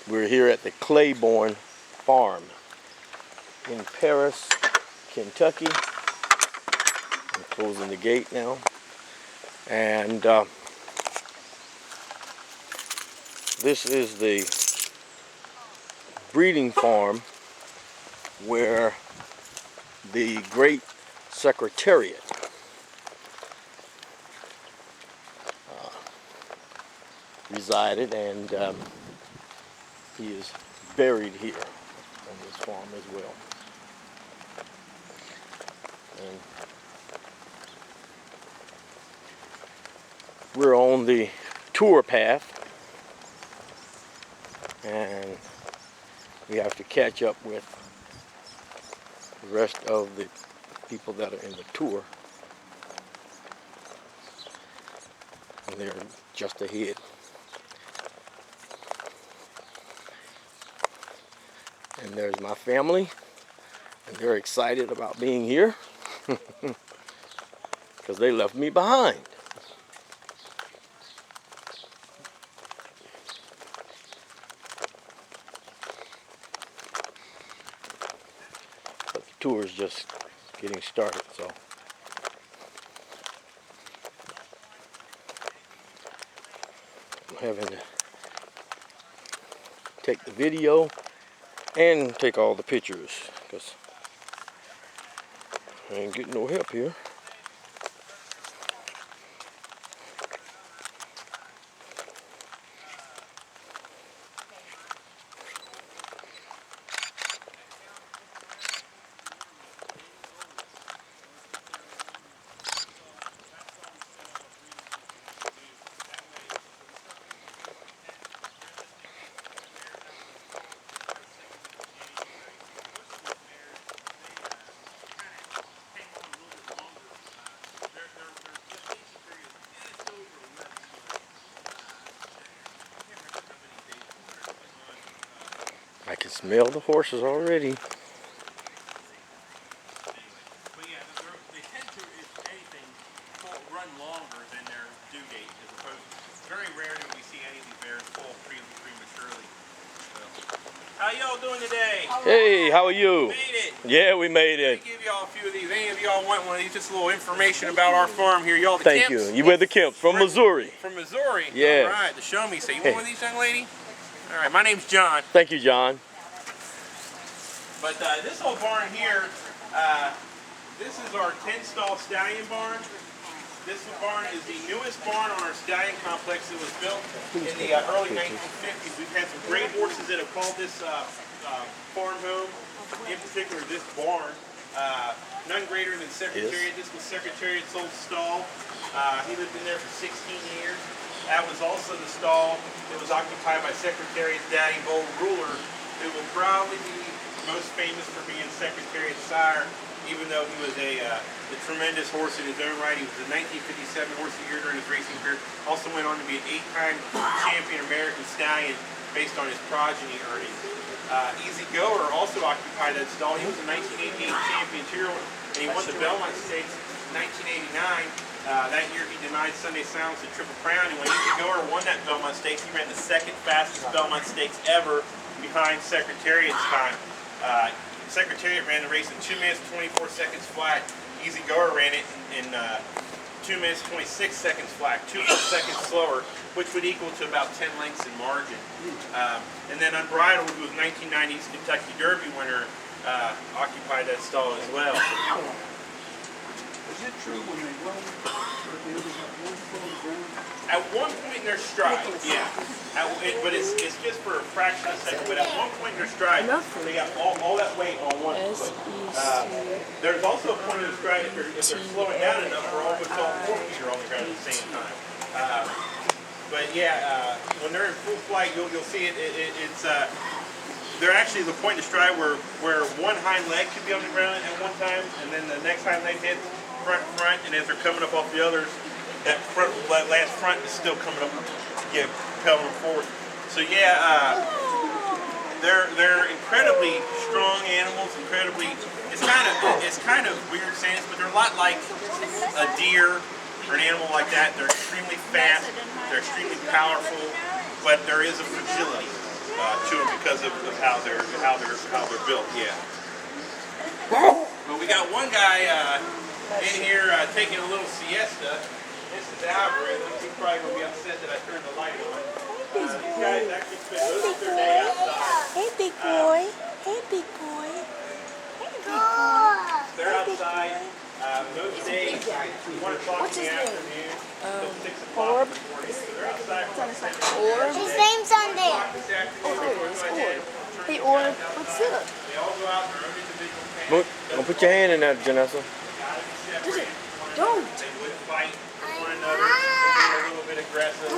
We're here at the Claiborne farm in Paris, Kentucky. I'm closing the gate now. And this is the breeding farm where the great Secretariat resided, and he is buried here on this farm as well. And we're on the tour path, and we have to catch up with the rest of the people that are in the tour, and they're just ahead. And there's my family, and they're excited about being here because they left me behind. But the tour is just getting started, so I'm having to take the video and take all the pictures because I ain't getting no help here. I can smell the horses already. But yeah, they tend to, if anything, run longer than their due date, as opposed to very rare do we see any of these bears fall prematurely. So, how y'all doing today? Hey, how are you? Made it. Yeah, we made it. Let me give y'all a few of these. Any of y'all want one of these? Just a little information about our farm here. Y'all the Thank Kemps? you. You with the Kemps from Missouri. From Missouri? Yes. All right, to show me. So you want one of these, young lady? All right, my name's John. Thank you, John. But this whole barn here, this is our 10-stall stallion barn. This barn is the newest barn on our stallion complex that was built in the early 1950s. We've had some great horses that have called this farm home. In particular, this barn. None greater than Secretariat. This was Secretariat's old stall. He lived in there for 16 years. That was also the stall that was occupied by Secretariat's daddy, Bold Ruler, who will probably be most famous for being Secretariat's sire, even though he was a tremendous horse in his own right. He was a 1957 Horse of the Year during his racing career. Also went on to be an 8-time champion American stallion based on his progeny earnings. Easy Goer also occupied that stall. He was a 1988 champion too, and he won the Belmont Stakes in 1989. That year he denied Sunday Silence the Triple Crown, and when Easy Goer won that Belmont Stakes, he ran the second fastest Belmont Stakes ever behind Secretariat's time. Secretariat ran the race in 2 minutes 24 seconds flat. Easy Goer ran it in 2 minutes 26 seconds flat, 2 seconds slower, which would equal to about 10 lengths in margin. And then Unbridled, who was 1990's Kentucky Derby winner, occupied that stall as well. Is it true when they run, they only have one foot on the ground? At one point in their stride, yeah. But it's just for a fraction of a second. But at one point in their stride, they got all that weight on one foot. There's also a point in their stride if they're slowing down enough for almost all 4 feet are on the ground at the same time. But yeah, when they're in full flight, you'll see it's they're actually the point in the stride where one hind leg could be on the ground at one time, and then the next hind leg hits front, and as they're coming up off the others, that last front is still coming up to propel them forward. So yeah, they're incredibly strong animals. It's kind of weird saying this, but they're a lot like a deer or an animal like that. They're extremely fast. They're extremely powerful, but there is a fragility. to them because of how they're built. Yeah. But we got one guy in here taking a little siesta. This is Algorithm. He's probably gonna be upset that I turned the light on. These guys actually spend most of their day outside. Hey, big boy. Hey, big boy. Hey, big boy. They're outside most days, 1 o'clock in the afternoon till 6 o'clock in the morning. So they're outside from 10 Orb. to His name's on there. this afternoon. there it is, Go ahead, Orb. Hey, Orb. What's up? They all go out in their own individual Look, families. don't put your hand in there, Janessa. Don't. They would fight one another. They're a little bit aggressive.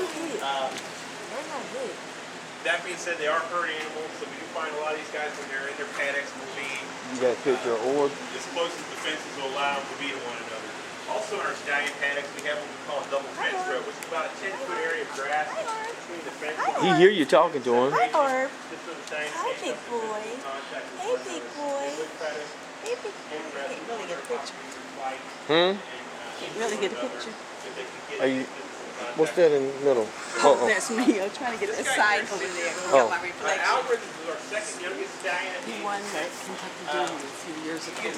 That being said, they are herd animals, so we do find a lot of these guys when they're in their paddocks will be You got a picture of Orb? as close as the fences will allow them to be to one another. Also in our stallion paddocks, we have what we call a double fence row, which is about a 10-foot area of grass between the fence. He hear you talking to him. Hi, Orb. Just so the stallions Hi, can't big come into boy. contact with Hey, one big another. boy. They would try to Hey, big boy. impress Can't one really get a another, picture. fight, Hmm? Can't really get a picture. if they can get Are you? physical What's contact. that in the middle? Oh, that's me. I'm trying to get the side over there. Oh. Got my reflection. Algorithm is our second youngest stallion. He won the Kentucky Derby a few years ago.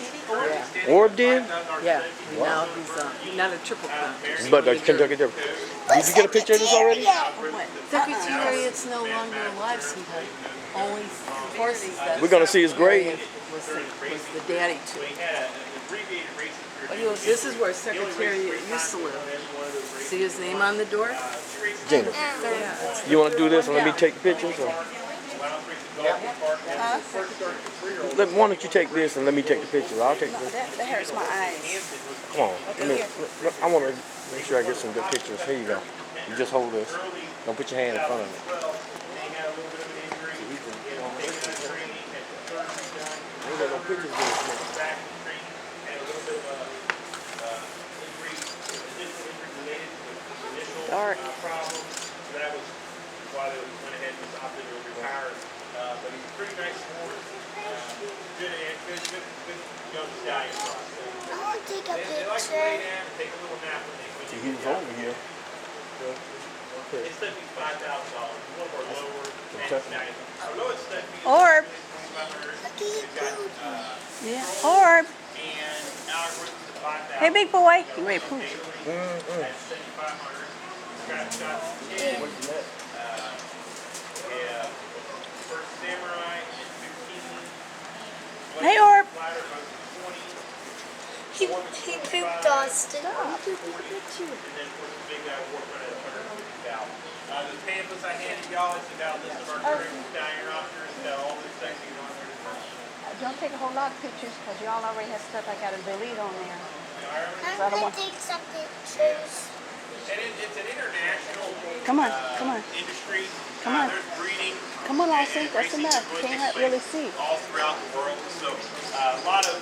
Orb did? Yeah. Now he's not a triple crown. But the Kentucky Derby. Did you get a picture of this already? What? Secretariat's no longer alive, sweetheart. Only horses that We're gonna see his grave. was the daddy to. They had an abbreviated racing career. But he goes, this is where Secretariat used to live. See his name on the door? Gina, Yeah. you want to do this and let me take pictures? Or? Why don't you take this and let me take the pictures? I'll take this. That hurts my eyes. Come on. I want to make sure I get some good pictures. Here you go. You just hold this. Don't put your hand in front of it. Ain't got no pictures of this. Dark. So that was why they went ahead and opted to retire. But he's a pretty nice horse. Good young stallion. I want to take a They like to lay picture. down and take a little nap when they See, he was over here. It's stud fees $5,000. One of our lower end stallions. Our lowest stud fee is Orb. $2,500. We've got Yeah. Orb. and algorithms at $5,000. Hey, big boy. You ready to poop? At $7,500. Scratch shots at 10. Yeah. First Samurai at 15. Hey, Orb. Flatter goes to 20. He pooped Austin. And then of course the big guy Warfront at 150,000. The pamphlets I handed y'all, it's about a list of our current stallion rosters, all the sections on there. Don't take a whole lot of pictures because y'all already have stuff I got to delete on there. I'm going to take some pictures. And it's an international Come on, come on. industry. Come on. There's breeding. Come on, and Austin, that's racing enough. that really Can't takes really place see. all throughout the world. So a lot of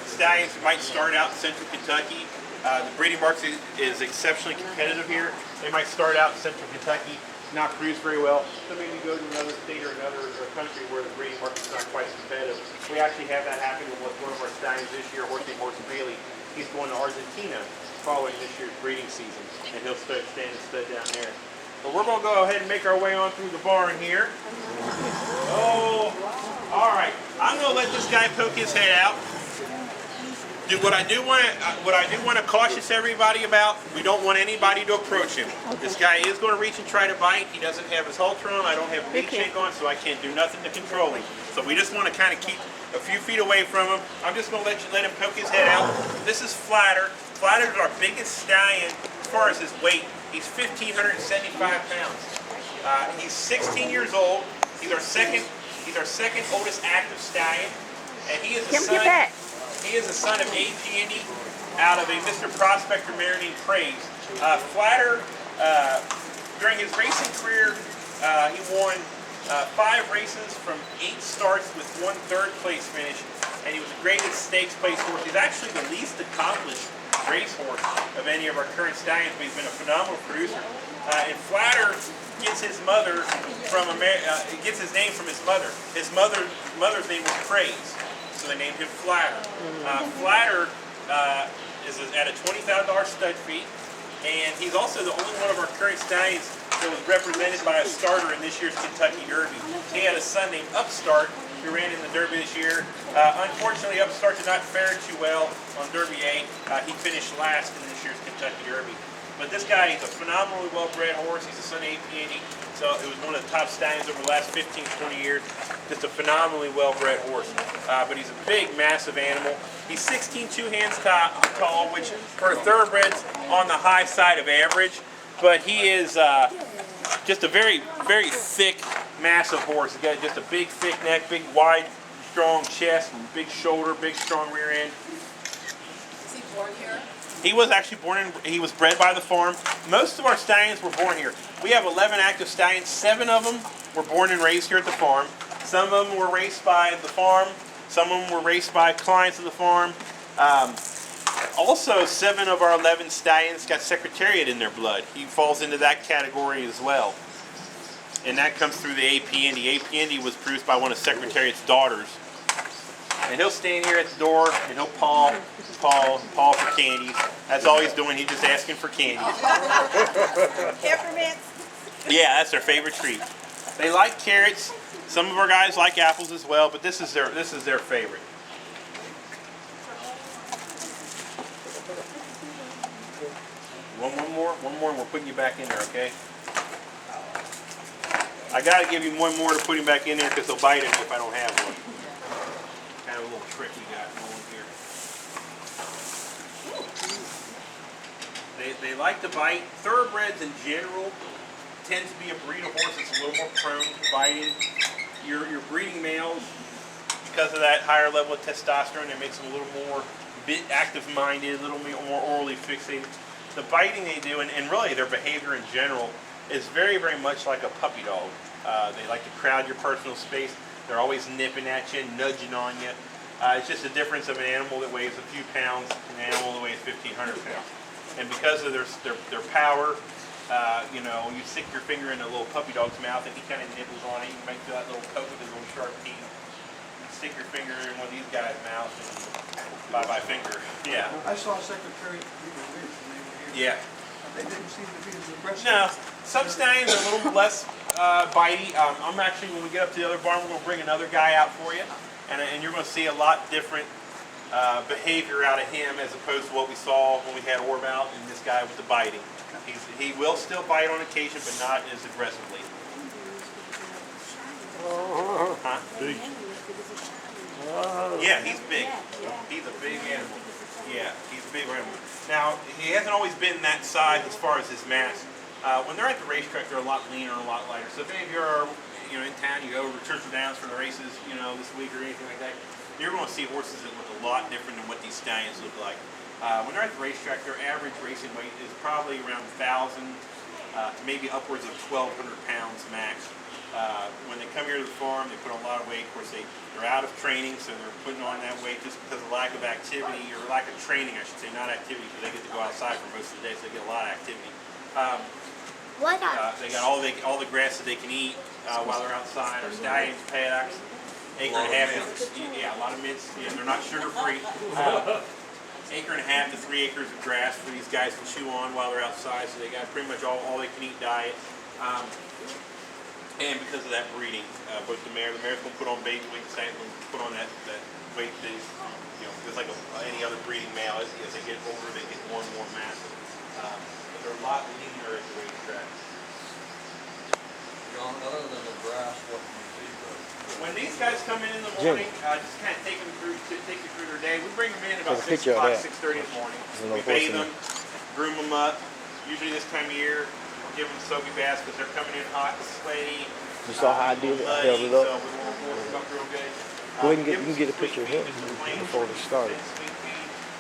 stallions might start out in central Kentucky. The breeding market is exceptionally competitive here. They might start out in central Kentucky, not produce very well. So maybe go to another state or another country where the breeding market's not quite as competitive. We actually have that happen with one of our stallions this year, a horse named Horse Bailey. He's going to Argentina following this year's breeding season, and he'll stand and stud down there. But we're going to go ahead and make our way on through the barn here. Oh, all right. I'm going to let this guy poke his head out. What I do want to cautious everybody about, we don't want anybody to approach him. This guy is going to reach and try to bite. He doesn't have his halter on. I don't have a lead shake on, so I can't do nothing to control him. So we just want to kind of keep a few feet away from him. I'm just going to let him poke his head out. This is Flatter. Flatter is our biggest stallion as far as his weight. He's 1,575 pounds. He's 16 years old. He's our second oldest active stallion, and he is a son. Get back. He is the son of A. Gandy out of a Mr. Prospector mare named Praise. Flatter, during his racing career, he won 5 races from 8 starts with 1 third place finish, and he was the greatest stakes place horse. He's actually the least accomplished racehorse of any of our current stallions, but he's been a phenomenal producer. And Flatter gets his mother from gets his name from his mother. His mother's name was Praise. So they named him Flatter. Flatter is at a $20,000 stud fee, and he's also the only one of our current stallions that was represented by a starter in this year's Kentucky Derby. He had a son named Upstart who ran in the Derby this year. Unfortunately, Upstart did not fare too well on Derby 8. He finished last in this year's Kentucky Derby. But this guy, he's a phenomenally well-bred horse. He's a son of AP so it was one of the top stallions over the last 15, 20 years. Just a phenomenally well-bred horse. But he's a big, massive animal. He's 16 2 hands tall, which for thoroughbreds on the high side of average. But he is just a very, very thick, massive horse. He's got just a big, thick neck, big, wide, strong chest, and big shoulder, big, strong rear end. Is he born here? He was actually he was bred by the farm. Most of our stallions were born here. We have 11 active stallions. 7 of them were born and raised here at the farm. Some of them were raced by the farm. Some of them were raced by clients of the farm. Also, 7 of our 11 stallions got Secretariat in their blood. He falls into that category as well. And that comes through the AP Indy. AP Indy was produced by one of Secretariat's daughters. And he'll stand here at the door and he'll paw for candies. That's all he's doing. He's just asking for candies. Peppermints. Yeah, that's their favorite treat. They like carrots. Some of our guys like apples as well, but this is their favorite. One more, and we're putting you back in there, okay? I gotta give him one more to put him back in there because he'll bite him if I don't have one. Kind of a little trick we got going here. They like to bite. Thoroughbreds in general tend to be a breed of horse that's a little more prone to biting. Your breeding males, because of that higher level of testosterone, it makes them a little more active-minded, a little more orally fixated. The biting they do, and really their behavior in general, is very, very much like a puppy dog. They like to crowd your personal space. They're always nipping at you, nudging on you. It's just a difference of an animal that weighs a few pounds and an animal that weighs 1,500 pounds. And because of their power, you know, you stick your finger in a little puppy dog's mouth and he kind of nibbles on it. You might feel that little poke with his little sharp teeth. You stick your finger in one of these guys' mouths and bye-bye finger. Yeah. I saw Secretariat when they were here. Yeah. They didn't seem to be as aggressive. No, some stallions are a little less bitey. I'm actually, when we get up to the other barn, we're going to bring another guy out for you. And you're going to see a lot different behavior out of him as opposed to what we saw when we had Orb out and this guy with the biting. He will still bite on occasion, but not as aggressively. Huh? Yeah, he's big. He's a big animal. Yeah, he's a big animal. Now, he hasn't always been that size as far as his mass. When they're at the racetrack, they're a lot leaner and a lot lighter. So if any of you are, in town, you go over to Churchill Downs for the races, this week or anything like that, you're going to see horses that look a lot different than what these stallions look like. When they're at the racetrack, their average racing weight is probably around 1,000 to maybe upwards of 1,200 pounds max. When they come here to the farm, they put on a lot of weight. Of course, they're out of training, so they're putting on that weight just because of lack of activity, or lack of training, I should say, not activity, because they get to go outside for most of the day, so they get a lot of activity. They got all the grass that they can eat while they're outside. Our stallions, paddocks, acre and a half. Yeah, a lot of mints. Yeah, they're not sugar-free. Acre and a half to 3 acres of grass for these guys to chew on while they're outside, so they got pretty much all they can eat diet. And because of that breeding, both the mare's going to put on baby weight, the stallions will put on that weight that is, just like any other breeding male. As they get older, they get more and more massive. But they're a lot leaner at the racetrack. John, other than the grass, what do you see? When these guys come in the morning, just kind of take you through their day. We bring them in about 6 o'clock, 6:30 in the morning. We bathe them, groom them up. Usually this time of year, give them soapy baths because they're coming in hot, sweaty. You saw how I did it? I held it up. So we warm them up real good. Go ahead and you can get a picture of him before they started.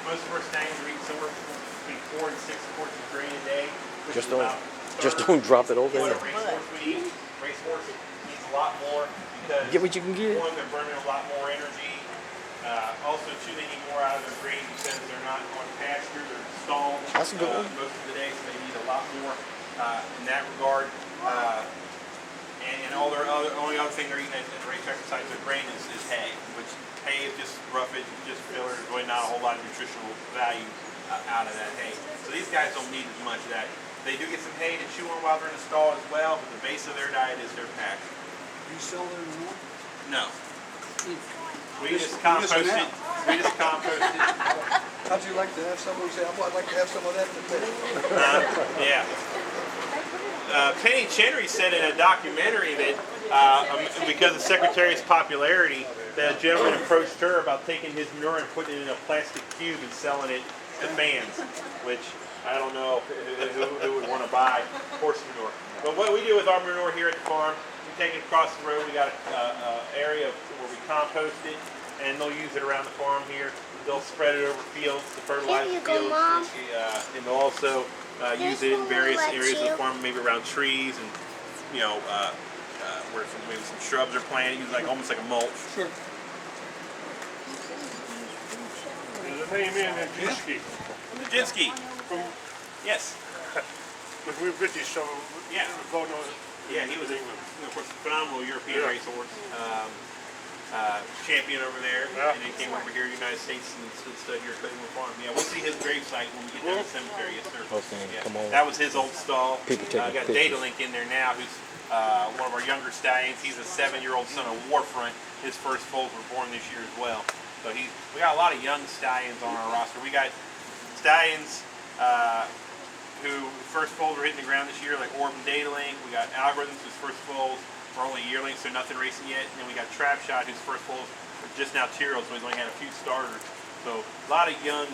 Most of our stallions are eating somewhere between 4 and 6 quarts of grain a day. Just don't drop it over What a there. racehorse would eat. Racehorse eats a lot more because Get what you can get. one, they're burning a lot more energy. Also, two, they need more out of their grain because they're not on pasture, they're stalled That's a good one. most of the day, so they need a lot more in that regard. And only other thing they're eating at the racetrack besides their grain is hay, which hay is just roughage, just filler. There's really not a whole lot of nutritional value out of that hay. So these guys don't need as much of that. They do get some hay to chew on while they're in the stall as well, but the base of their diet is their pasture. You sell them more? No. We You just just compost went it. out. We just compost it. How'd you like to have someone say, I'd like to have some of that today? Yeah. Penny Chenry said in a documentary that because of Secretariat's popularity, that a gentleman approached her about taking his manure and putting it in a plastic cube and selling it to fans, which I don't know who would want to buy horse manure. But what we do with our manure here at the farm, we take it across the road. We got an area where we compost it, and they'll use it around the farm here. They'll spread it over fields to fertilize the Here you go, fields, Mom. and they'll also use it in one various will let areas of you. the farm, maybe around trees and where maybe some shrubs are planted, use like almost like a mulch. Sure. The name in Jinsky. Jinsky. Yes. But we're British, so Yeah. go no. Yeah, he was of course, a phenomenal European racehorse. Champion over there, Yeah. and then came over here to the United States and stood here at Claiborne Farm. Yeah, we'll see his gravesite when we get down to the cemetery. Yes, sir. Okay, Yeah. come on. That was his old stall. People taking Got pictures. Data Link in there now, who's one of our younger stallions. He's a 7-year-old son of Warfront. His first foals were born this year as well. So we got a lot of young stallions on our roster. We got stallions who first foals are hitting the ground this year, like Orb and Data Link. We got Algorithms, whose first foals are only yearlings, so nothing racing yet. And then we got Trap Shot, whose first foals are just now Tyros, so he's only had a few starters. So a lot of young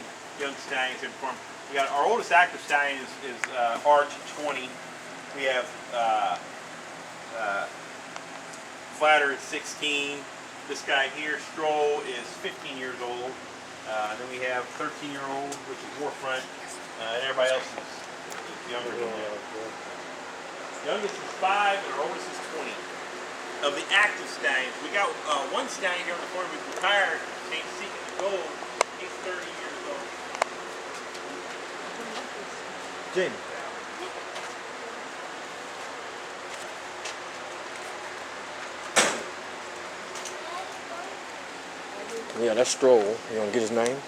stallions in the farm. We got our oldest active stallion is Arch 20. We have Flatter at 16. This guy here, Stroll, is 15 years old. And then we have 13-year-old, which is Warfront, and everybody else is younger than that. Youngest is 5, and our oldest is 20. Of the active stallions, we got one stallion here on the farm who's retired, named Seeking the Gold. He's 30 years old. Jamie. Yeah, that's Stroll. You want to get his name?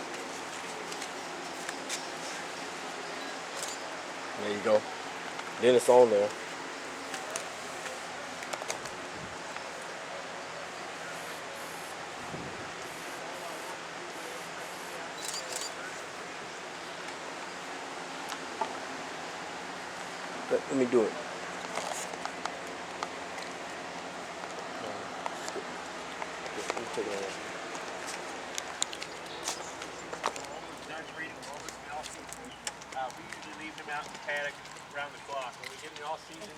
There you go. Then it's on there. Let me do it. Let me take it off. Done breeding moments, we usually leave him out in the paddock around the clock. When we get him in off season,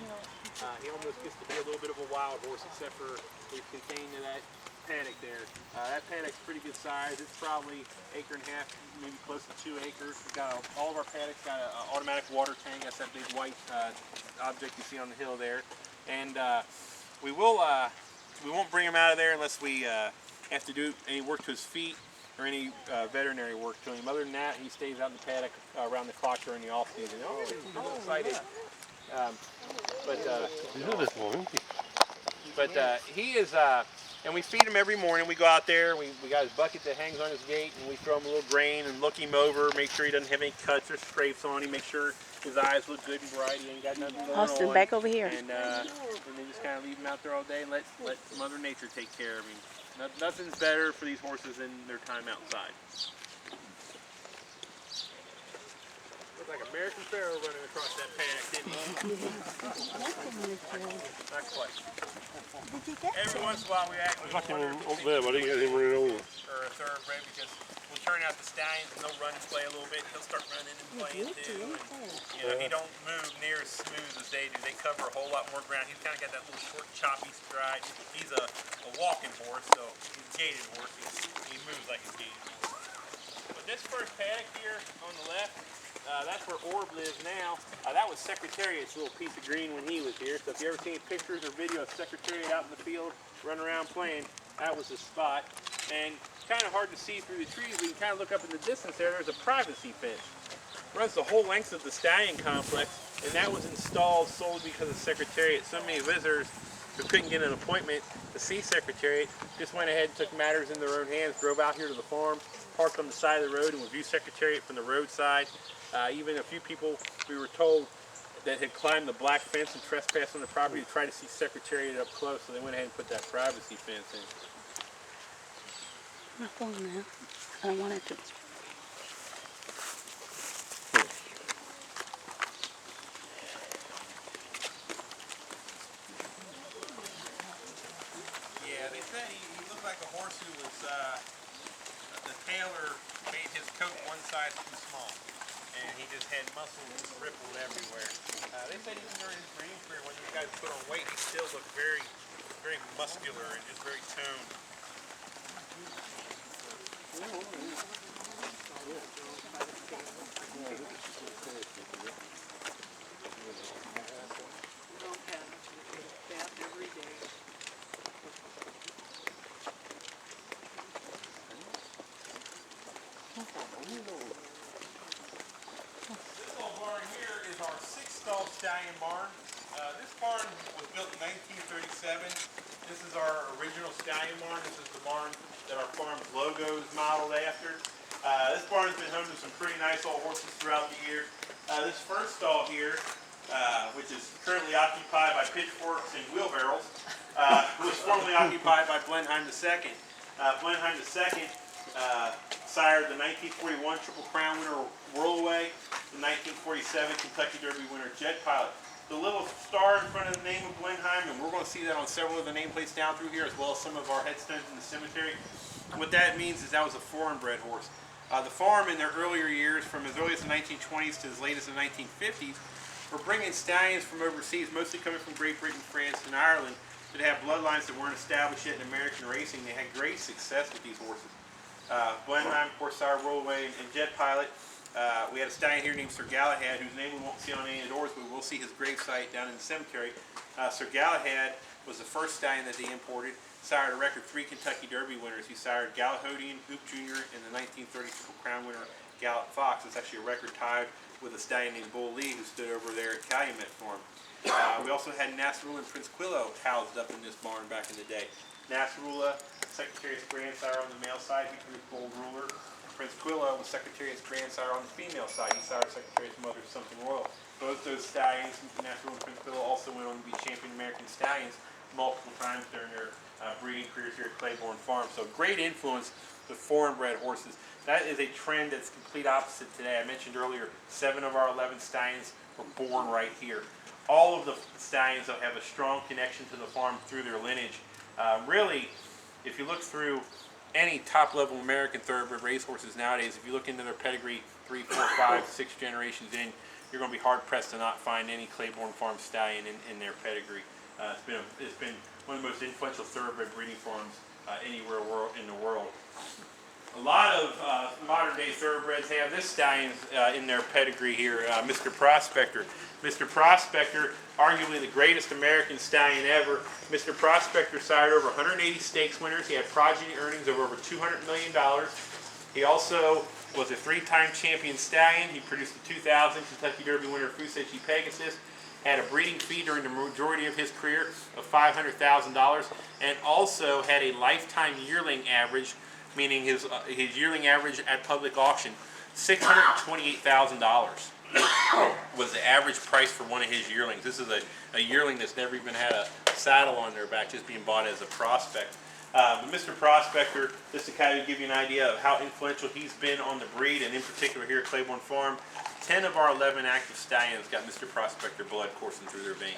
he almost gets to be a little bit of a wild horse, except for he's contained to that paddock there. That paddock's pretty good size. It's probably 1.5 acres, maybe close to 2 acres. We've got all of our paddocks got an automatic water tank. That's that big white object you see on the hill there. And we won't bring him out of there unless we have to do any work to his feet or any veterinary work to him. Other than that, he stays out in the paddock around the clock during the off season. Oh, he's a little excited. But he is, and we feed him every morning. We go out there, we got his bucket that hangs on his gate, and we throw him a little grain and look him over, make sure he doesn't have any cuts or scrapes on him, make sure his eyes look good and bright, he ain't got nothing going Austin, on. back over here. And then just kind of leave him out there all day and let Mother Nature take care of him. Nothing's better for these horses than their time outside. Looks like American Pharoah running across that paddock, didn't he? Not quite. Every once in a while we actually Got him wonder if up we there, but I didn't get him running over. or a thoroughbred because we'll turn out the stallions and they'll run and play a little bit. He'll start running and playing too. And, he don't move near as smooth as they do. They cover a whole lot more ground. He's kind of got that little short, choppy stride. He's a walking horse, so he's a gaited horse. He moves like a gaited horse. But this first paddock here on the left, that's where Orb lives now. That was Secretariat's little piece of green when he was here. So if you ever seen pictures or video of Secretariat out in the field running around playing, that was his spot. And kind of hard to see through the trees, but you can kind of look up in the distance there, there's a privacy fence. Runs the whole length of the stallion complex, and that was installed solely because of Secretariat. So many visitors who couldn't get an appointment to see Secretariat just went ahead and took matters in their own hands, drove out here to the farm, parked on the side of the road, and would view Secretariat from the roadside. Even a few people, we were told, that had climbed the black fence and trespassed on the property to try to see Secretariat up close, so they went ahead and put that privacy fence in. My phone now. I don't want it to. Yeah, they said he looked like a horse who was, the tailor made his coat one size too small. And he just had muscles just rippled everywhere. They said even during his breeding career, when these guys put on weight, he still looked very, very muscular and just very toned. This little barn here is our 6-stall stallion barn. This barn was built in 1937. This is our original stallion barn. This is the barn that our farm's logo is modeled after. This barn's been home to some pretty nice old horses throughout the years. This first stall here, which is currently occupied by pitchforks and wheelbarrows, was formerly occupied by Blenheim II. Blenheim II sired the 1941 Triple Crown winner Whirlaway, the 1947 Kentucky Derby winner Jet Pilot. The little star in front of the name of Blenheim, and we're going to see that on several of the nameplates down through here, as well as some of our headstones in the cemetery. What that means is that was a foreign bred horse. The farm in their earlier years, from as early as the 1920s to as late as the 1950s, were bringing stallions from overseas, mostly coming from Great Britain, France, and Ireland, that have bloodlines that weren't established yet in American racing. They had great success with these horses. Blenheim, of course, sired Whirlaway and Jet Pilot. We had a stallion here named Sir Galahad, whose name we won't see on any of the doors, but we'll see his gravesite down in the cemetery. Sir Galahad was the first stallion that they imported. Sired a record 3 Kentucky Derby winners. He sired Galahodian, Hoop Jr., and the 1930 Triple Crown winner Gallop Fox. It's actually a record tied with a stallion named Bull Lee, who stood over there at Calumet Farm. We also had Nasrullah and Prince Quillo housed up in this barn back in the day. Nasrullah, Secretariat's grandsire on the male side, he produced Bold Ruler. Prince Quillo was Secretariat's grandsire on the female side. He sired Secretariat's mother, Something Royal. Both those stallions, Nasrullah and Prince Quillo, also went on to be champion American stallions multiple times during their breeding careers here at Claiborne Farm. So great influence with foreign bred horses. That is a trend that's complete opposite today. I mentioned earlier, 7 of our 11 stallions were born right here. All of the stallions have a strong connection to the farm through their lineage. Really, if you look through any top-level American thoroughbred racehorses nowadays, if you look into their pedigree 3, 4, 5, 6 generations in, you're going to be hard-pressed to not find any Claiborne Farm stallion in their pedigree. It's been one of the most influential thoroughbred breeding farms anywhere in the world. A lot of modern-day thoroughbreds have this stallion in their pedigree here, Mr. Prospector. Mr. Prospector, arguably the greatest American stallion ever. Mr. Prospector sired over 180 stakes winners. He had progeny earnings of over $200 million. He also was a 3-time champion stallion. He produced the 2000 Kentucky Derby winner Fuseci Pegasus. Had a breeding fee during the majority of his career of $500,000, and also had a lifetime yearling average, meaning his yearling average at public auction, $628,000 was the average price for one of his yearlings. This is a yearling that's never even had a saddle on their back, just being bought as a prospect. Mr. Prospector, just to kind of give you an idea of how influential he's been on the breed, and in particular here at Claiborne Farm, 10 of our 11 active stallions got Mr. Prospector blood coursing through their veins.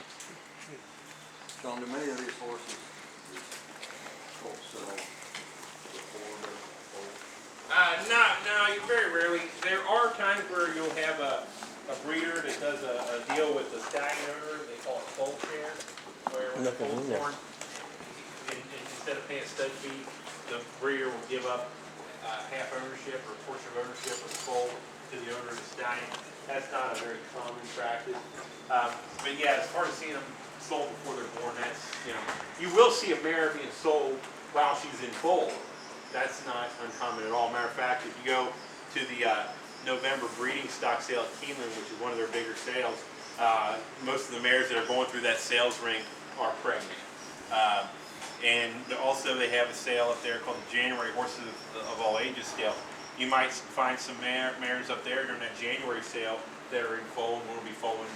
John, do many of these horses sell before they're old? No, you very rarely. There are times where you'll have a breeder that does a deal with the stallion owner. They call it foal share, where when the foal's born, instead of paying a stud fee, the breeder will give up half ownership or a portion of ownership of the foal to the owner of the stallion. That's not a very common practice. But yeah, as far as seeing them sold before they're born, that's, you will see a mare being sold while she's in foal. That's not uncommon at all. Matter of fact, if you go to the November breeding stock sale at Keeneland, which is one of their bigger sales, most of the mares that are going through that sales ring are pregnant. And also they have a sale up there called the January Horses of All Ages sale. You might find some mares up there during that January sale that are in foal and will be foaling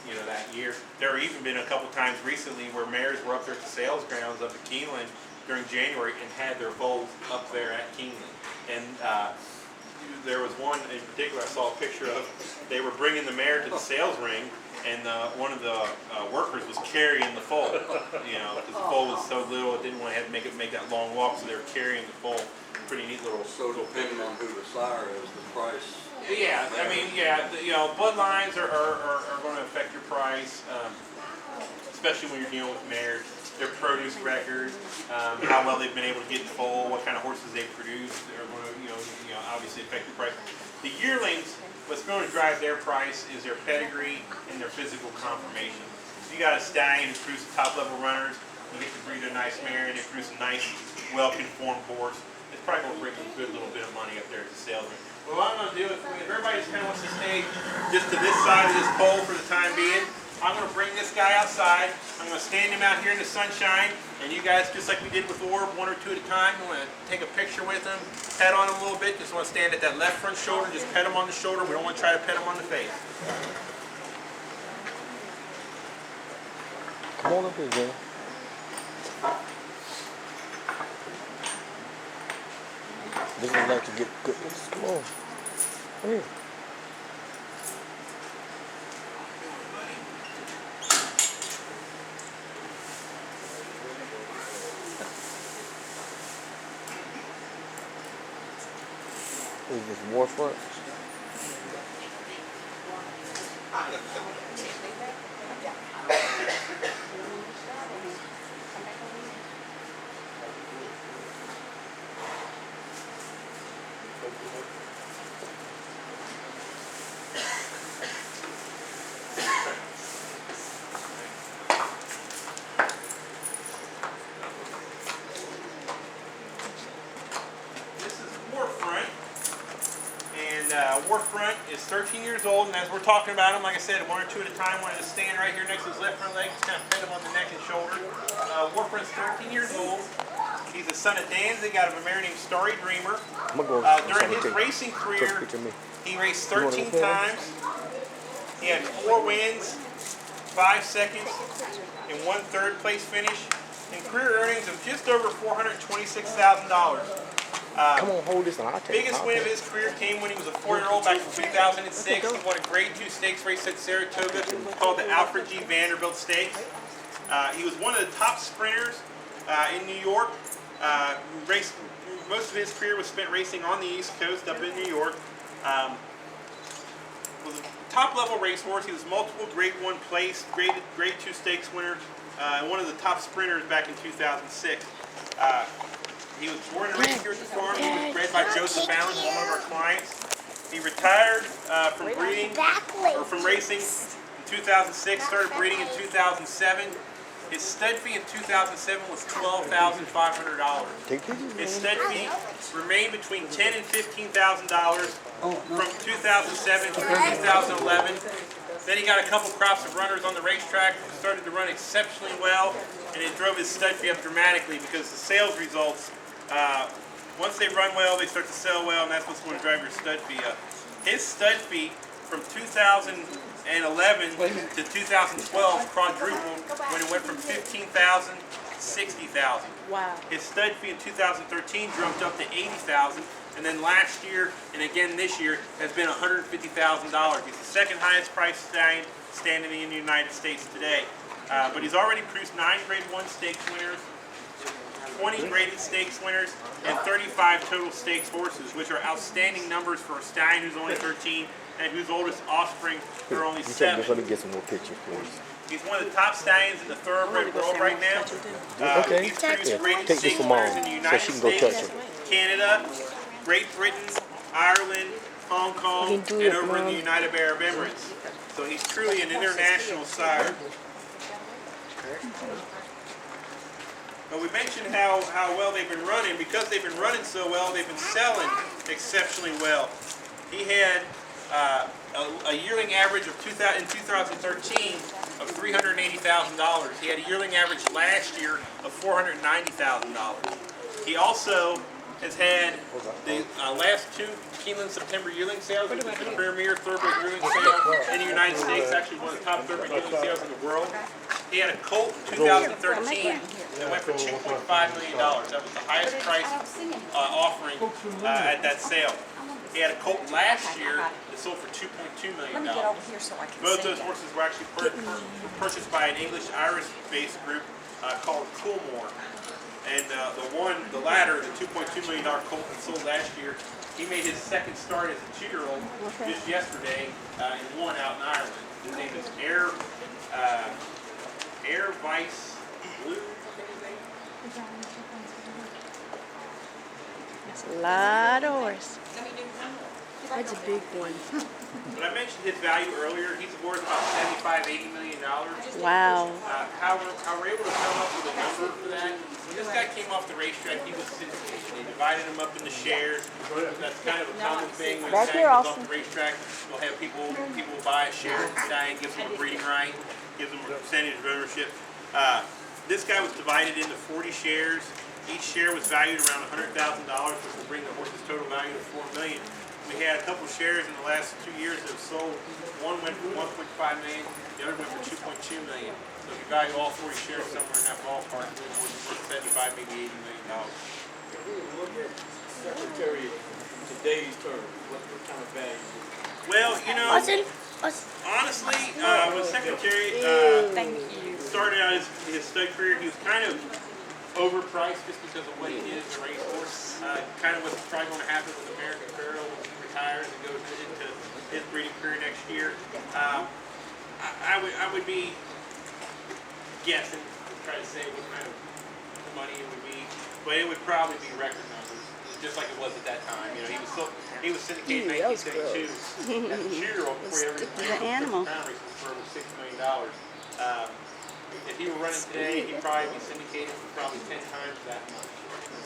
you know, that year. There have even been a couple times recently where mayors were up there at the sales grounds up at Keeneland during January and had their foals up there at Keeneland. And there was one in particular I saw a picture of. They were bringing the mare to the sales ring, and one of the workers was carrying the foal. You know, because the foal was so little, it didn't want to have to make that long walk, so they were carrying the foal. Pretty neat little. So depending on who the sire is, the price. Yeah, I mean, yeah, you know, bloodlines are going to affect your price, especially when you're dealing with mares. Their produce record, how well they've been able to get foal, what kind of horses they produce, are going to, you know, obviously affect your price. The yearlings, what's going to drive their price is their pedigree and their physical conformation. If you got a stallion who produces top-level runners, you get to breed a nice mare, and they produce a nice, well-conformed horse. It's probably going to bring a good little bit of money up there at the sales ring. Well, what I'm going to do is, if everybody just kind of wants to stay just to this side of this pole for the time being, I'm going to bring this guy outside. I'm going to stand him out here in the sunshine, and you guys, just like we did with Orb, one or two at a time, you want to take a picture with him, pet on him a little bit. Just want to stand at that left front shoulder, just pet him on the shoulder. We don't want to try to pet him on the face. Come on up here, Jay. This is like to get good. Come on. Come here. Is this war front? Warfront is 13 years old, and as we're talking about him, like I said, one or two at a time, wanted to stand right here next to his left front leg, just kind of pet him on the neck and shoulder. Warfront's 13 years old. He's the son of Danzig out of a mare named Starry Dreamer. During his racing career, he raced 13 times. He had 4 wins, 5 seconds, and 1 third place finish, and career earnings of just over $426,000. Come on, hold this. Biggest win of his career came when he was a 4-year-old back in 2006. He won a Grade 2 stakes race at Saratoga called the Alfred G. Vanderbilt Stakes. He was one of the top sprinters in New York. Most of his career was spent racing on the East Coast up in New York. Was a top-level racehorse. He was multiple Grade 1 place, Grade 2 stakes winner, and one of the top sprinters back in 2006. He was born and raised here at the farm. He was bred by Joseph Allen, who's one of our clients. He retired from breeding, or from racing in 2006, started breeding in 2007. His stud fee in 2007 was $12,500. His stud fee remained between $10,000 and $15,000 from 2007 to 2011. Then he got a couple crops of runners on the racetrack, started to run exceptionally well, and it drove his stud fee up dramatically because the sales results, once they run well, they start to sell well, and that's what's going to drive your stud fee up. His stud fee from 2011 to 2012 quadrupled when it went from $15,000 to $60,000. Wow. His stud fee in 2013 jumped up to $80,000, and then last year and again this year has been $150,000. He's the second highest priced stallion standing in the United States today. But he's already produced 9 Grade 1 stakes winners, 20 graded stakes winners, and 35 total stakes horses, which are outstanding numbers for a stallion who's only 13 and whose oldest offspring are only 7. Let me get some more pictures, please. He's one of the top stallions in the thoroughbred world right now. Okay. He's produced graded Take this stakes for winners Mom in the so United she can go touch States, it. Canada, Great Britain, Ireland, Hong Kong, and over in the United Arab Emirates. So he's truly an international sire. But we mentioned how well they've been running. Because they've been running so well, they've been selling exceptionally well. He had a yearling average of in 2013 of $380,000. He had a yearling average last year of $490,000. He also has had the last two Keeneland September yearling sales, which is the premier thoroughbred yearling sale in the United States, actually one of the top thoroughbred yearling sales in the world. He had a colt in 2013 that went for $2.5 million. That was the highest price offering at that sale. He had a colt last year that sold for $2.2 million. Both those horses were actually purchased by an English-Irish-based group called Claiborne. And the latter, the $2.2 million colt that sold last year, he made his second start as a 2-year-old just yesterday and won out in Ireland. His name is Air Vice Blue, I think his name. That's a lot of horse. That's a big one. But I mentioned his value earlier. He's worth about $75–80 million. Wow. How we're able to come up with a number for that? This guy came off the racetrack. He was syndicated. They divided him up into shares. That's kind of a common thing when a guy comes off the racetrack. We'll have people buy a share of the stallion, gives them a breeding right, gives them a percentage of ownership. This guy was divided into 40 shares. Each share was valued around $100,000, which will bring the horse's total value to $4 million. We had a couple shares in the last 2 years that have sold. One went for $1.5 million, the other went for $2.2 million. So if you value all 40 shares somewhere in that ballpark, it's worth $75, maybe $80 million. Look at Secretariat in today's terms. What kind of value? Well, you know, honestly, when Secretariat started out his stud career, he was kind of overpriced just because of what he did as a racehorse. Kind of what's probably going to happen with American Pharoah when he retires and goes into his breeding career next year. I would be guessing to try to say what kind of money it would be, but it would probably be record numbers, just like it was at that time. You know, he was syndicated in 1972 as a 2-year-old before he ever animal. for over $6 million. If he were running today, he'd probably be syndicated for probably 10 times that much.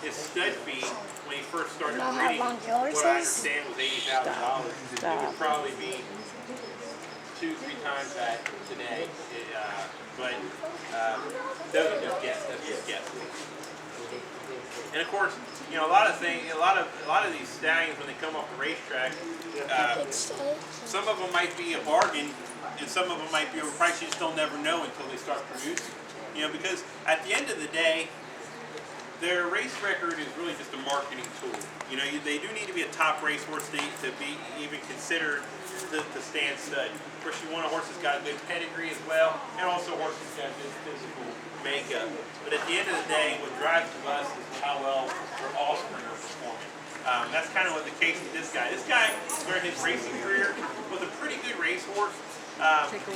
His stud fee, when he first started breeding, what I understand was $80,000. It would probably be 2–3 times that today. But those are just guesses. That's just guessing. And of course, you know, a lot of these stallions when they come off the racetrack, some of them might be a bargain. And some of them might be overpriced. You just don't never know until they start producing. You know, because at the end of the day, their race record is really just a marketing tool. You know, they do need to be a top racehorse to be even considered the stand stud. Of course, you want a horse that's got a good pedigree as well, and also a horse that's got good physical makeup. But at the end of the day, what drives to us is how well their offspring are performing. That's kind of what the case with this guy. This guy, during his racing career, was a pretty good racehorse.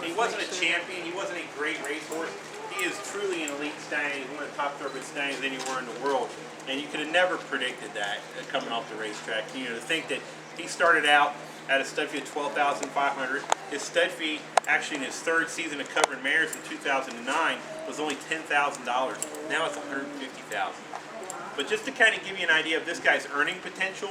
He wasn't a champion. He wasn't a great racehorse. He is truly an elite stallion. He's one of the top thoroughbred stallions anywhere in the world. And you could have never predicted that coming off the racetrack. You know, to think that he started out at a stud fee of $12,500. His stud fee, actually in his third season of covering mares in 2009, was only $10,000. Now it's $150,000. But just to kind of give you an idea of this guy's earning potential,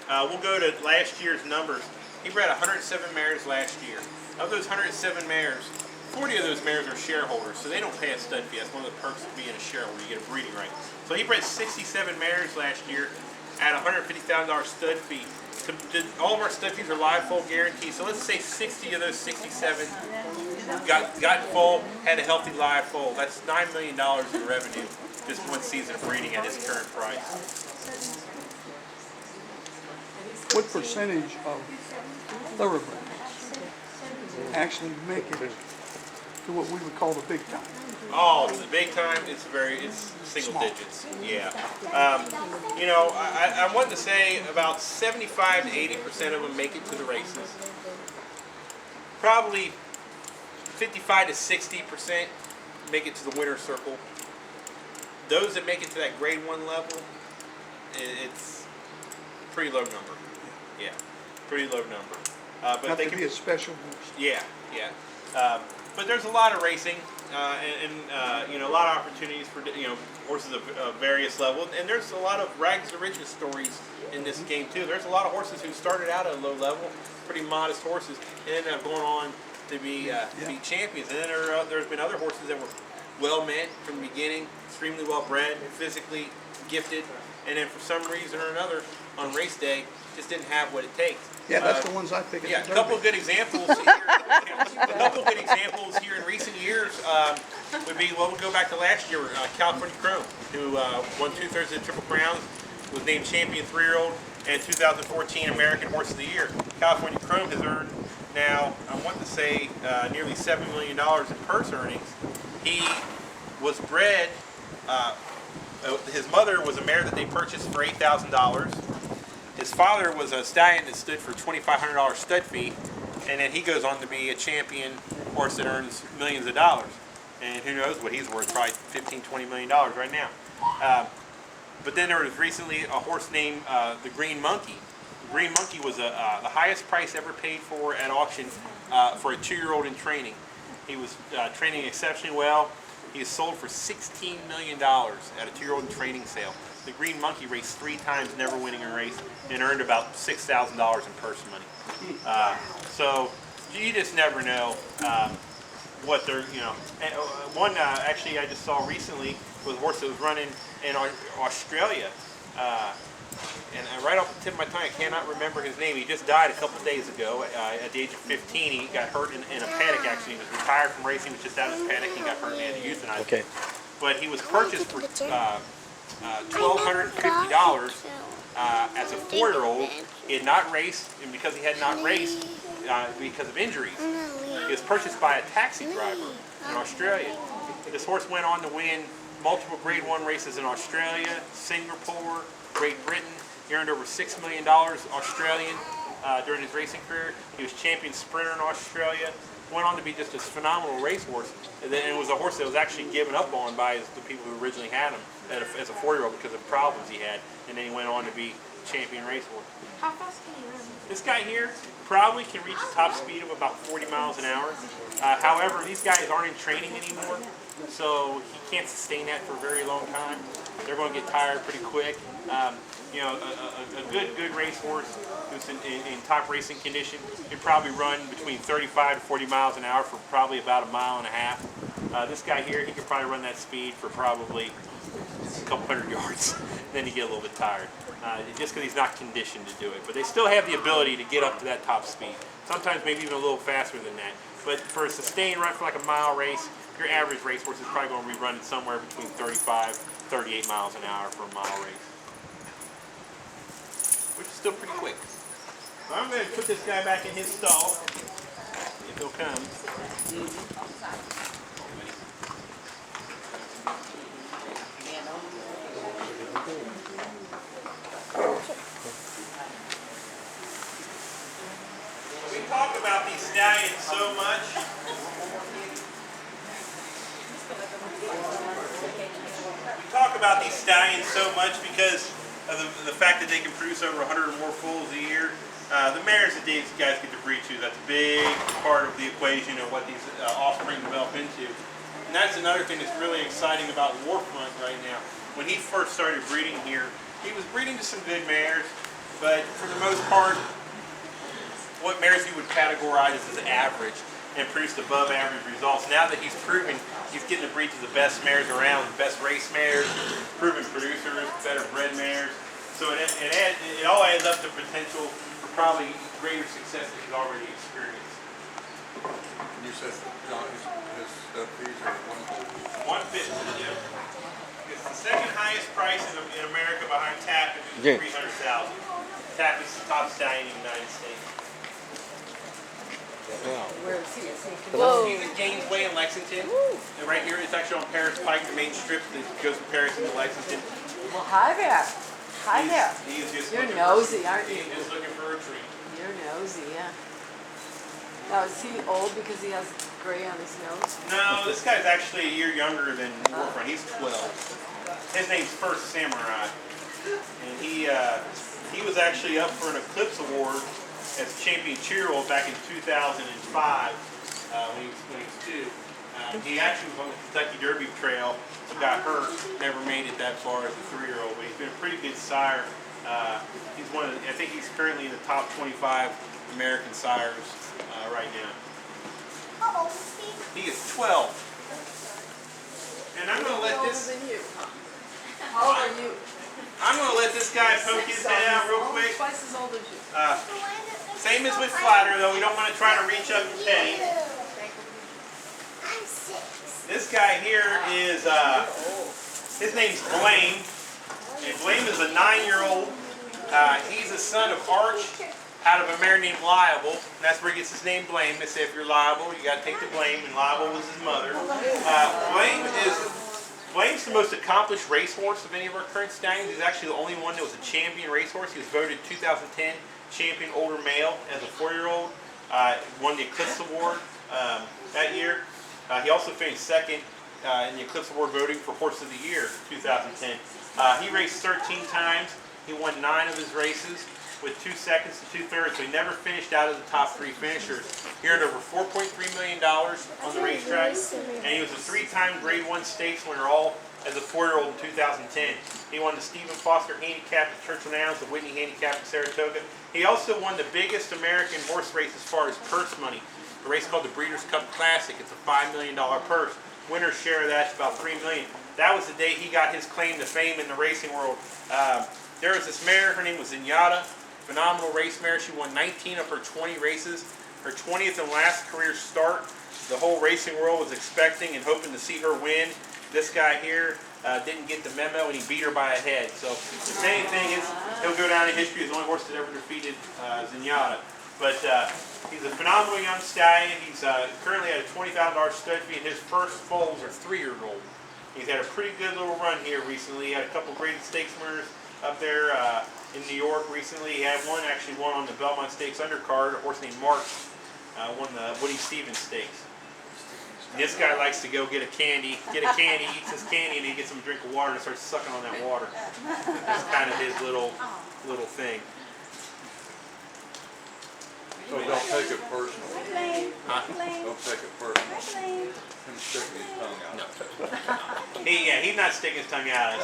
we'll go to last year's numbers. He bred 107 mares last year. Of those 107 mares, 40 of those mares are shareholders, so they don't pay a stud fee. That's one of the perks of being a shareholder. You get a breeding right. So he bred 67 mares last year at a $150,000 stud fee. All of our stud fees are live foal guaranteed. So let's say 60 of those 67 got foal, had a healthy live foal. That's $9 million in revenue just one season of breeding at his current price. What percentage of thoroughbreds actually make it to what we would call the big time? Oh, the big time, it's single digits. Yeah. You know, I want to say about 75 to 80% of them make it to the races. Probably 55 to 60% make it to the winner's circle. Those that make it to that grade 1 level, it's a pretty low number. Yeah, pretty low number. But Have they to can be a special horse. Yeah. But there's a lot of racing and you know, a lot of opportunities for, you know, horses of various levels. And there's a lot of rags to riches stories in this game too. There's a lot of horses who started out at a low level, pretty modest horses, and ended up going on to be champions. And then there's been other horses that were well meant from the beginning, extremely well bred, physically gifted, and then for some reason or another on race day just didn't have what it takes. Yeah, that's the ones I pick at Yeah, the a couple of Derby. good examples here. A couple of good examples here in recent years would be, well, we'll go back to last year, California Chrome, who won 2/3 of the Triple Crowns, was named champion 3-year-old, and 2014 American Horse of the Year. California Chrome has earned now, I want to say, nearly $7 million in purse earnings. He was bred, his mother was a mare that they purchased for $8,000. His father was a stallion that stood for $2,500 stud fee, and then he goes on to be a champion horse that earns millions of dollars. And who knows what he's worth, probably $15, $20 million right now. But then there was recently a horse named the Green Monkey. The Green Monkey was the highest price ever paid for at auction for a 2-year-old in training. He was training exceptionally well. He was sold for $16 million at a 2-year-old in training sale. The Green Monkey raced 3 times, never winning a race, and earned about $6,000 in purse money. So you just never know what they're, you know. And, one actually I just saw recently was a horse that was running in Australia. And right off the tip of my tongue, I cannot remember his name. He just died a couple days ago at the age of 15. He got hurt in a panic accident. He was retired from racing, was just out of his panic. He got hurt and had to euthanize. Okay. But he was purchased for $1,250 as a 4-year-old. He had not raced, and because he had not raced because of injuries, he was purchased by a taxi driver in Australia. This horse went on to win multiple Grade 1 races in Australia, Singapore, Great Britain. He earned over $6 million Australian during his racing career. He was champion sprinter in Australia. Went on to be just a phenomenal racehorse. And then it was a horse that was actually given up on by the people who originally had him as a 4-year-old because of problems he had. And then he went on to be champion racehorse. How fast can you run? This guy here probably can reach a top speed of about 40 miles an hour. However, these guys aren't in training anymore, so he can't sustain that for a very long time. They're going to get tired pretty quick. You know, a good racehorse who's in top racing condition can probably run between 35 to 40 miles an hour for probably about a mile and a half. This guy here, he could probably run that speed for probably a couple hundred yards. Then you get a little bit tired, just because he's not conditioned to do it. But they still have the ability to get up to that top speed. Sometimes maybe even a little faster than that. But for a sustained run for like a mile race, your average racehorse is probably going to be running somewhere between 35, 38 miles an hour for a mile race, which is still pretty quick. So I'm going to put this guy back in his stall, if he'll come. We talk about these stallions so much. We talk about these stallions so much because of the fact that they can produce over 100 or more foals a year. The mares that these guys get to breed to, that's a big part of the equation of what these offspring develop into. And that's another thing that's really exciting about Warfront right now. When he first started breeding here, he was breeding to some good mares, but for the most part, what mares he would categorize as average and produced above average results. Now that he's proven he's getting to breed to the best mares around, the best race mares, proven producers, better bred mares. So it all adds up to potential for probably greater success than he's already experienced. You said John, his stud fees are 150. Yeah. It's the second highest price in America behind Tapit, who's Yeah. $300,000. Tapit's the top stallion in the United States. Where is he? Is he? Whoa. He's in Gainesway in Lexington. And right here, it's actually on Paris Pike, the main strip that goes from Paris into Lexington. Well, hi there. Hi there. He's just You're looking nosy, aren't you? He's just looking for a treat. You're nosy, yeah. Now, is he old because he has gray on his nose? No, this guy's actually a year younger than Warfront. He's 12. His name's First Samurai. And he was actually up for an Eclipse Award as champion cheer-year-old back in 2005 when he was 2. He actually was on the Kentucky Derby trail, but got hurt, never made it that far as a 3-year-old, but he's been a pretty good sire. He's one of the, I think he's currently in the top 25 American sires right now. Uh-oh. He is 12. And I'm going to let Older this... than you. How old are you? I'm going to let this guy poke his head out real quick. Twice as old as you. Same as with Flatter, though. We don't want to try to reach up and pet him. I'm 6. This guy here is, his name's Blaine. And Blaine is a 9-year-old. He's a son of Arch out of a mare named Liable. And that's where he gets his name Blaine. They say if you're liable, you got to take the blame. And Liable was his mother. Blaine's the most accomplished racehorse of any of our current stallions. He's actually the only one that was a champion racehorse. He was voted 2010 champion older male as a 4-year-old. Won the Eclipse Award that year. He also finished second in the Eclipse Award voting for Horse of the Year 2010. He raced 13 times. He won 9 of his races with 2 seconds and 2/3. So he never finished out of the top 3 finishers. He earned over $4.3 million on the racetrack, and he was a 3-time Grade 1 stakes winner, all as a 4-year-old in 2010. He won the Stephen Foster Handicap at Churchill Downs, the Whitney Handicap at Saratoga. He also won the biggest American horse race as far as purse money, a race called the Breeders' Cup Classic. It's a $5 million purse. Winner's share of that's about $3 million. That was the day he got his claim to fame in the racing world. There was this mare, her name was Zenyatta, phenomenal race mare. She won 19 of her 20 races. Her 20th and last career start, the whole racing world was expecting and hoping to see her win. This guy here didn't get the memo, and he beat her by a head. So if anything, he'll go down in history as the only horse that ever defeated Zenyatta. But he's a phenomenal young stallion. He's currently at a $20,000 stud fee, and his first foals are 3-year-old. He's had a pretty good little run here recently. He had a couple graded stakes winners up there in New York recently. He had one on the Belmont Stakes undercard, a horse named Marks, won the Woody Stevens Stakes. And this guy likes to go get a candy, eats his candy, and he gets him a drink of water and starts sucking on that water. That's kind of his little thing. So don't take it personally. Huh? Don't take it personally. Him sticking his tongue out. He's not sticking his tongue out.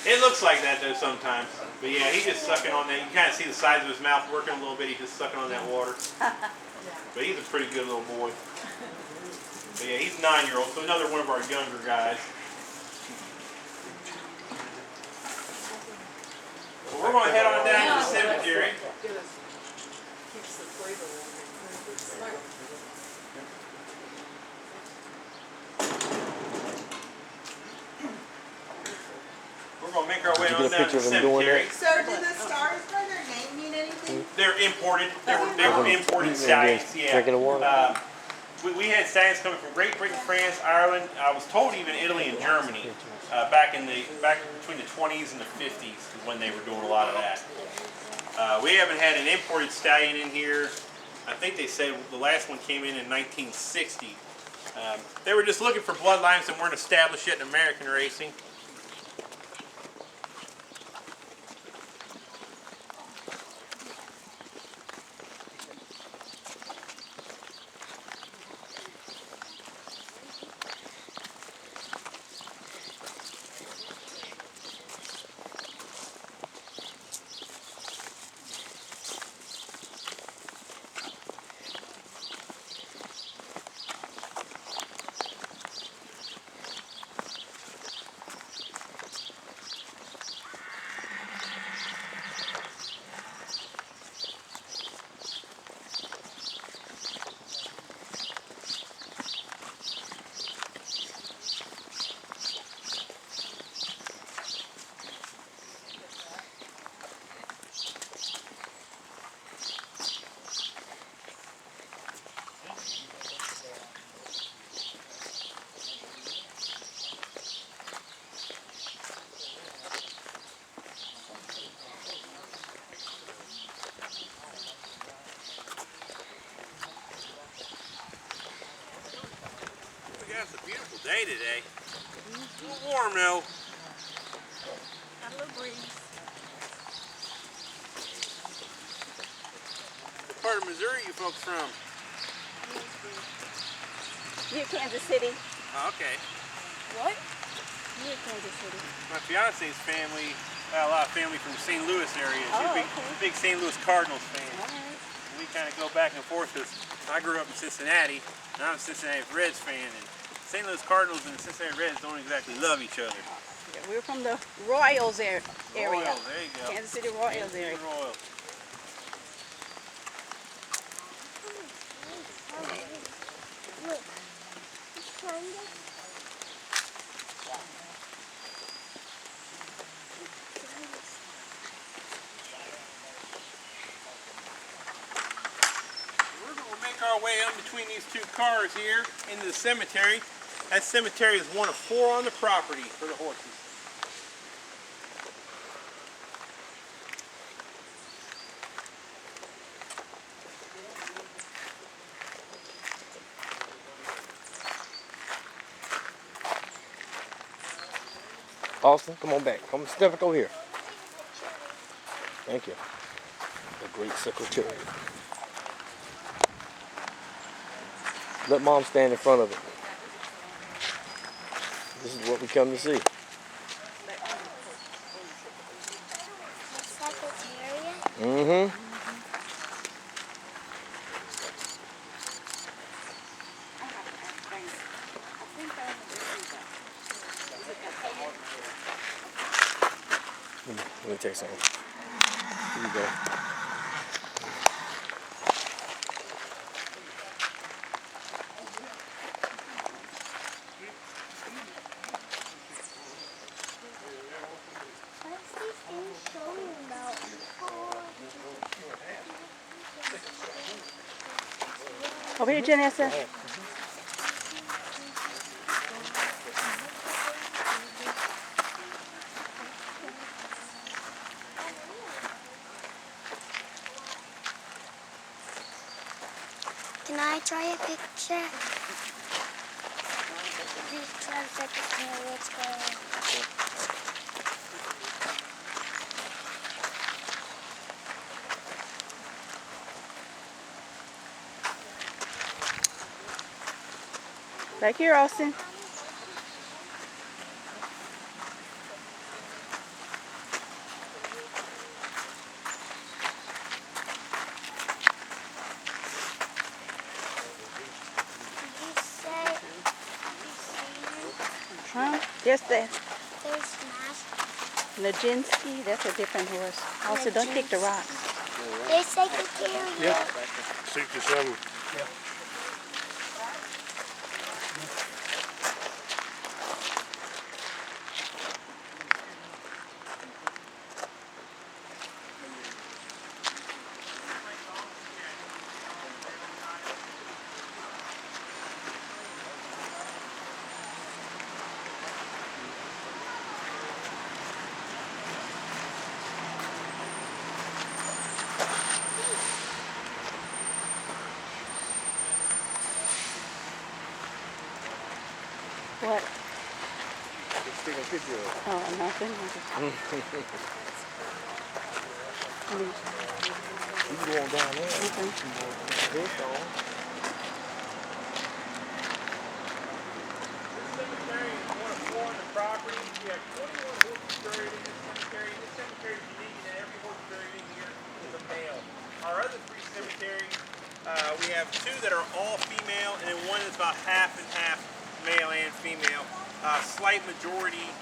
It looks like that though sometimes. But yeah, he's just sucking on that. You kind of see the size of his mouth working a little bit. He's just sucking on that water. But he's a pretty good little boy. But yeah, he's a 9-year-old, so another one of our younger guys. Well, we're going to head on down to the cemetery. Keeps the flavor warm. We're going to make our way Did you on get a down to picture the of him doing cemetery. So do the stars by their name mean anything? They're imported. They were imported stallions. Yeah. Drinking water. We had stallions coming from Great Britain, France, Ireland. I was told even Italy and Germany. Back between the 20s and the 50s is when they were doing a lot of that. We haven't had an imported stallion in here. I think they said the last one came in 1960. They were just looking for bloodlines that weren't established yet in American racing. It's a beautiful day today. A little warm though. Got a little breeze. What part of Missouri you folks from? Near Kansas City. Oh, okay. What? Near Kansas City. My fiance's family, a lot of family from the St. Louis area. She's a big St. Louis Cardinals fan. We kind of go back and forth because I grew up in Cincinnati, and I'm a Cincinnati Reds fan, and St. Louis Cardinals and the Cincinnati Reds don't exactly love each other. Yeah, we're from the Royals area. Royals, there you go. Kansas City Royals area. Royals. We'll make our way in between these two cars here into the cemetery. That cemetery is one of 4 on the property for the horses. Austin, come on back. Come step it over here. Thank you. The great Secretariat. Let Mom stand in front of it. This is what we come to see. Secretariat? Mm-hmm. Let me take something. Here you go. What's these things showing about? Over here, Janessa. Can I try a picture? These Secretariat's going. Back here, Austin. Huh? Yes, there's Najinsky. That's a different horse. Also, don't take the rocks. There's Secretariat. Yeah. 67. What? Let's take a picture of it. Oh, nothing. You can go on down there. Okay. You can go on this on. Cemetery is one of 4 on the property. We have 21 horses buried in this cemetery. This cemetery is unique in that every horse buried in here is a male. Our other 3 cemeteries, we have 2 that are all female, and then 1 is about half and half male and female. Slight majority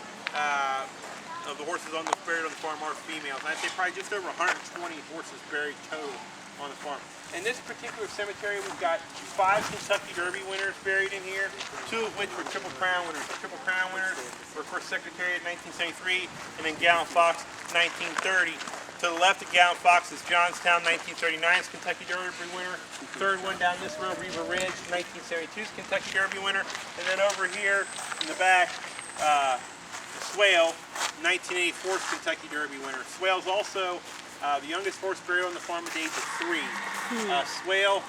of the horses buried on the farm are females. I'd say probably just over 120 horses buried total on the farm. In this particular cemetery, we've got 5 Kentucky Derby winners buried in here, 2 of which were Triple Crown winners. The Triple Crown winners were first Secretariat in 1973, and then Gallant Fox 1930. To the left of Gallant Fox is Johnstown, 1939's Kentucky Derby winner. Third one down this row, Riva Ridge, 1972's Kentucky Derby winner. And then over here in the back, Swale, 1984's Kentucky Derby winner. Swale's also the youngest horse buried on the farm at the age of 3. Swale,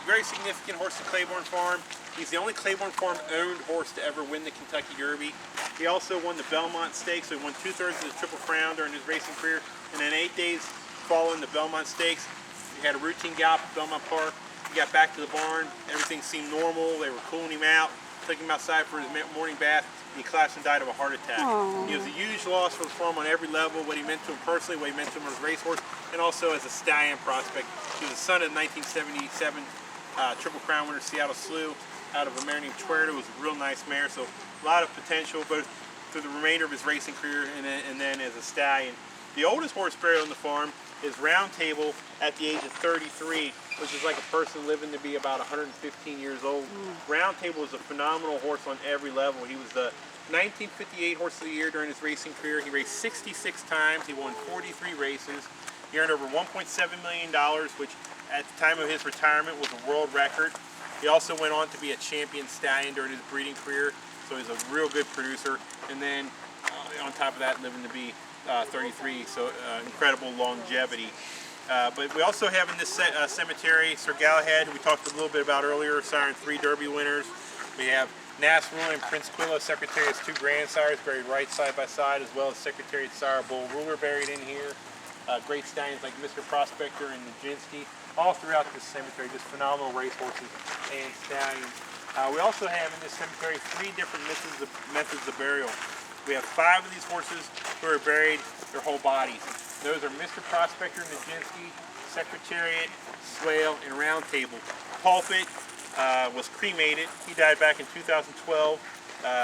very significant horse at Claiborne Farm. He's the only Claiborne Farm owned horse to ever win the Kentucky Derby. He also won the Belmont Stakes, so he won 2/3 of the Triple Crown during his racing career. And then 8 days following the Belmont Stakes, he had a routine gallop at Belmont Park. He got back to the barn, everything seemed normal, they were cooling him out, took him outside for his morning bath, and he collapsed and died of a heart attack. Aww. He was a huge loss for the farm on every level, what he meant to him personally, what he meant to him as a racehorse, and also as a stallion prospect. He was the son of 1977 Triple Crown winner Seattle Slew. out of a mare named Tuerto, who was a real nice mare. So a lot of potential, both through the remainder of his racing career and then as a stallion. The oldest horse burial on the farm is Round Table at the age of 33, which is like a person living to be about 115 years old. Round Table is a phenomenal horse on every level. He was the 1958 Horse of the Year during his racing career. He raced 66 times. He won 43 races. He earned over $1.7 million, which at the time of his retirement was a world record. He also went on to be a champion stallion during his breeding career, so he's a real good producer. And then on top of that, living to be 33, so incredible longevity. But we also have in this cemetery Sir Galahad, who we talked a little bit about earlier, siring 3 Derby winners. We have Nasrullah and Prince Quilla, Secretariat's 2 grandsires, buried right side by side, as well as Secretariat's sire Bull Ruler buried in here. Great stallions like Mr. Prospector and Nijinsky, all throughout this cemetery, just phenomenal racehorses and stallions. We also have in this cemetery 3 different methods of burial. We have 5 of these horses who are buried their whole bodies. Those are Mr. Prospector, Nijinsky, Secretariat, Swale, and Round Table. Pulpit was cremated. He died back in 2012.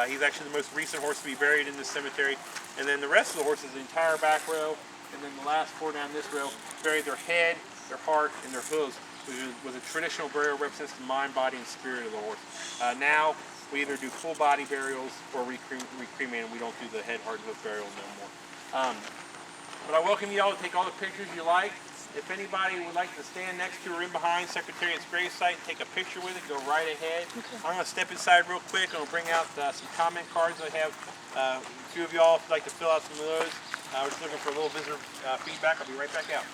He's actually the most recent horse to be buried in this cemetery. And then the rest of the horses, the entire back row, and then the last 4 down this row, buried their head, their heart, and their hooves, which was a traditional burial represents the mind, body, and spirit of the horse. Now, we either do full body burials or we cremate, and we don't do the head, heart, and hoof burial no more. But I welcome you all to take all the pictures you like. If anybody would like to stand next to or in behind Secretariat's gravesite, take a picture with it, go right ahead. I'm going to step inside real quick. I'm going to bring out some comment cards I have. A few of y'all, if you'd like to fill out some of those. We're just looking for a little visitor feedback. I'll be right back out.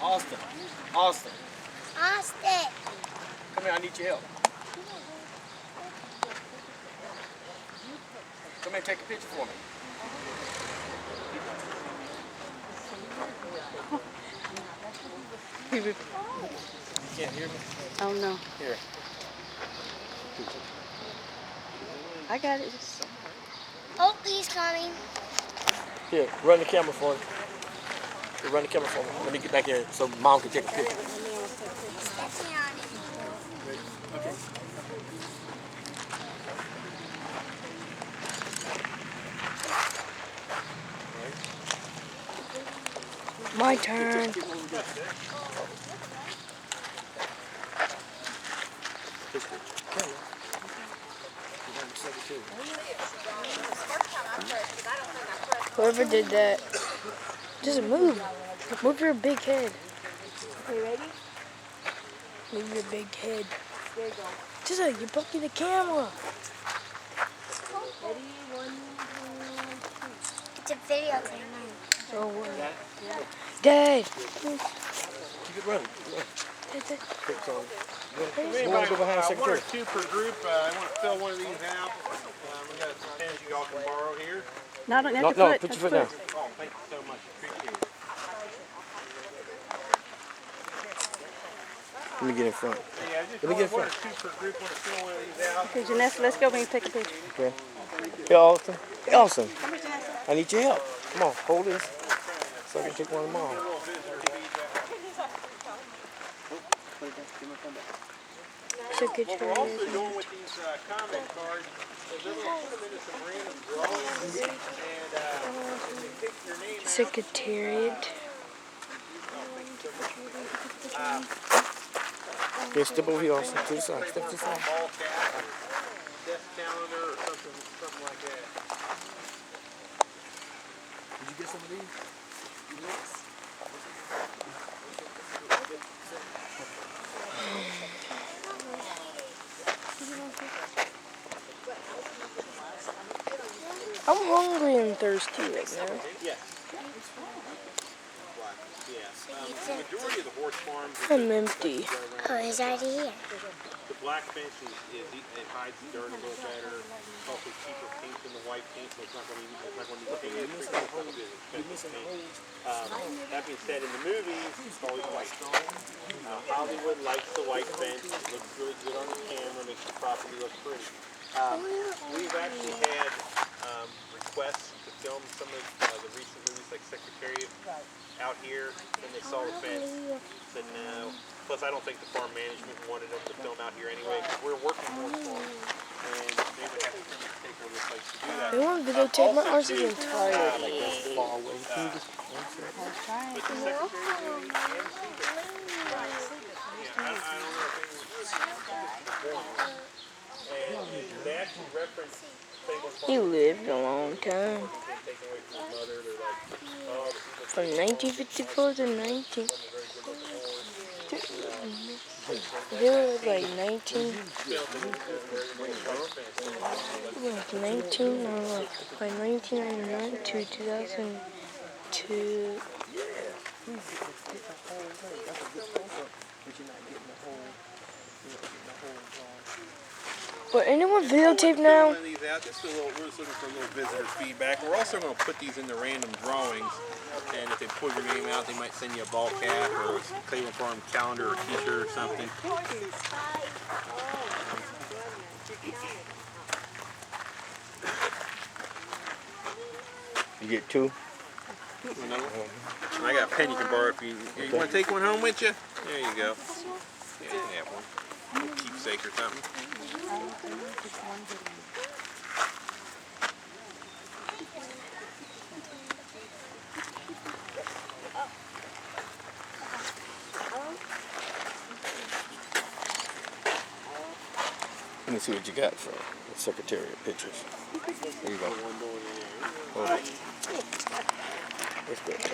Austin. Come here, I need your help. Come here, take a picture for me. You can't hear me? Oh no. Here. I got it. Oh, he's coming. Here, run the camera for me. Here, run the camera for me. Let me get back here so Mom can take a picture. Stepping on it. Okay. My turn. Whoever did that, just move. Move your big head. Okay, ready? Move your big head. There you go. Just you're blocking the camera. Ready? 1, 2, 3. It's a video camera. Oh, what? Dad. Keep it running. Anybody, Go behind 1 or Secretariat. 2 per group. I want to fill one of these out. We got some pens you all can borrow here. No, don't have No, to no, put put your foot down. Oh, thank you so much. Appreciate it. Let me get in front. Yeah, just Let me get in 1 or front. 2 per group. Want to fill one of these out. Okay, Janessa, let's go and take a picture. Okay. Hey, Austin. Hey, Austin. I need your help. Come on, hold this so I can take one of them all. What we're also doing with these comment cards is they're going to put them into some random drawings and pick your name out. Secretariat. Okay, step over here, Austin. To the side. Step to the side. Ball cap, desk calendar, or something like that. Did you get some of these? I'm hungry and thirsty right now. Yes. The majority of the horse farms. I'm empty. Oh, he's already here. The black fence it hides the dirt a little better. It's also cheaper paint than the white paint, so it's not going to need painted. It's not going to be as expensive paint. That being said, in the movies, it's always white. Hollywood likes the white fence. It looks really good on the camera, makes the property look pretty. We've actually had requests to film some of the recent movies like Secretariat out here. Then they saw the fence, said no. Plus, I don't think the farm management wanted them to film out here anyway, because we're working more farms, and they would have to take over the place to do that. They want to videotape my arms Also, too, entirely. Far away. Can you just answer it? with the Secretary of Duty and Secret. Yeah, I don't know if they were and they actually reference Claiborne He lived a long time. being taken away from his mother. They're like, oh, the people From 1954 to 19... They were like 19... Like 19... or like 1999 to 2002... But anyone videotape now? We're just looking for a little visitor feedback. We're also going to put these into random drawings, and if they pull your name out, they might send you a ball cap or a Claiborne Farm calendar or t-shirt or something. You get two? Another one? I got a pen you can borrow if you want to take one home with you? There you go. Yeah, you can have one. A little keepsake or something. Let me see what you got for the Secretariat pictures. There you go. Hold on. Let's go.